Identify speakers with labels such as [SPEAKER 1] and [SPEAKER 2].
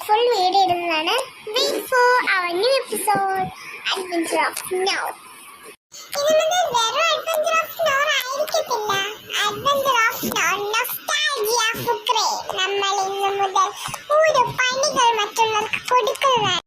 [SPEAKER 1] full video ഇടുന്നതാണ്. Wait for our new episode, Adventure of Snow. ഇതൊന്നും വെറും Adventure of Snow ആയിരിക്കത്തില്ല. Adventure of Snow, Nostalgia Fukre. നമ്മൾ ഇന്ന് മുതൽ ഒരു പണികൾ മറ്റുള്ളവർക്ക് കൊടുക്കുന്നതാണ്.